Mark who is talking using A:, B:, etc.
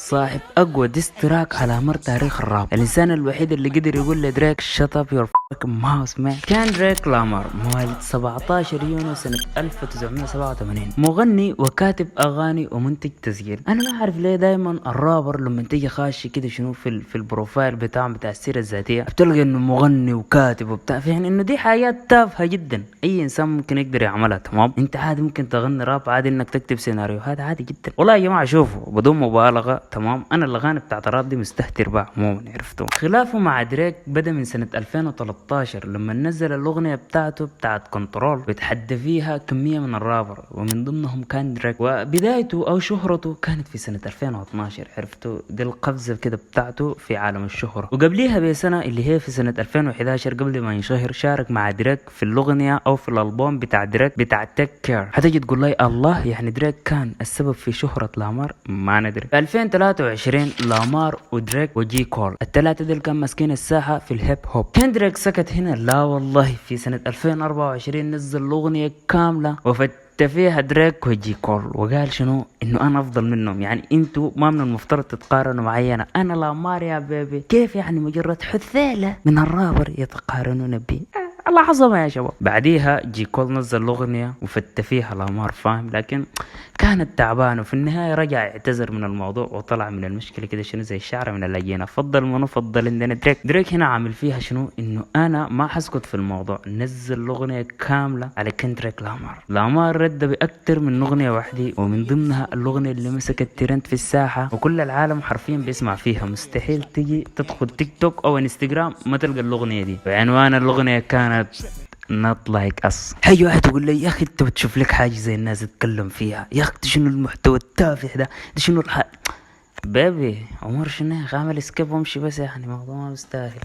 A: صاحب اقوى ديستراك على مر تاريخ الراب، الانسان الوحيد اللي قدر يقول لدريك شت اب يور ماوس مان كان دريك لامار، مواليد 17 يونيو سنة 1987، مغني وكاتب اغاني ومنتج تسجيل. انا ما اعرف ليه دايما الرابر لما تيجي خاشي كده شنو في البروفايل بتاعهم بتاع السيرة الذاتية بتلقى انه مغني وكاتب وبتاع، يعني انه دي حاجات تافهة جدا اي انسان ممكن يقدر يعملها. تمام، انت عادي ممكن تغني راب، عادي انك تكتب سيناريوهات، عادي جدا. والله يا جماعة شوفوا بدون مبالغة، تمام، انا الاغاني بتاعت الراب دي مستهتر بها عموما، عرفتوا. خلافه مع دريك بدا من سنة 2013 لما نزل الاغنية بتاعته بتاعت كنترول بتحدى فيها كمية من الرابر ومن ضمنهم كان دريك. وبدايته او شهرته كانت في سنة 2012، عرفتوا، دي القفزة كده بتاعته في عالم الشهرة. وقبليها بسنة اللي هي في سنة 2011 قبل ما ينشهر شارك مع دريك في الاغنية او في الالبوم بتاع دريك بتاع تيك كير. هتجي تقول لي الله، يعني دريك كان السبب في شهرة لامار؟ ما ندري. في 2023 لامار ودريك وجي كول الثلاثة دول كان ماسكين الساحة في الهيب هوب. كان دريك سكت هنا؟ لا والله، في سنة 2024 نزل الأغنية كاملة فيها دريك وجي كول وقال شنو؟ انه انا افضل منهم، يعني انتوا ما من المفترض تتقارنوا معي، انا لامار يا بيبي. كيف يعني مجرد حثالة من الرابر يتقارنون بي؟ الله عظمة يا شباب. بعديها جي كول نزل الأغنية فيها لامار، فاهم، لكن كانت تعبانة وفي النهاية رجع اعتذر من الموضوع وطلع من المشكلة كده شنو زي الشعر من اللجينة. فضل منو؟ فضل عندنا دريك هنا عامل فيها شنو؟ انه انا ما حسكت في الموضوع، نزل الأغنية كاملة على كندريك لامار رد بأكتر من أغنية واحدة ومن ضمنها الأغنية اللي مسكت ترند في الساحة وكل العالم حرفيا بيسمع فيها. مستحيل تيجي تدخل تيك توك او انستغرام ما تلقى الأغنية دي، وعنوان الأغنية كانت not like us. هاي واحد يقول لي يا اخي انت بتشوف لك حاجه زي الناس تتكلم فيها، يا اخي شنو المحتوى التافه ده شنو بيبي عمر شنو عامل سكيب وامشي بس، يعني موضوع ما مستاهل.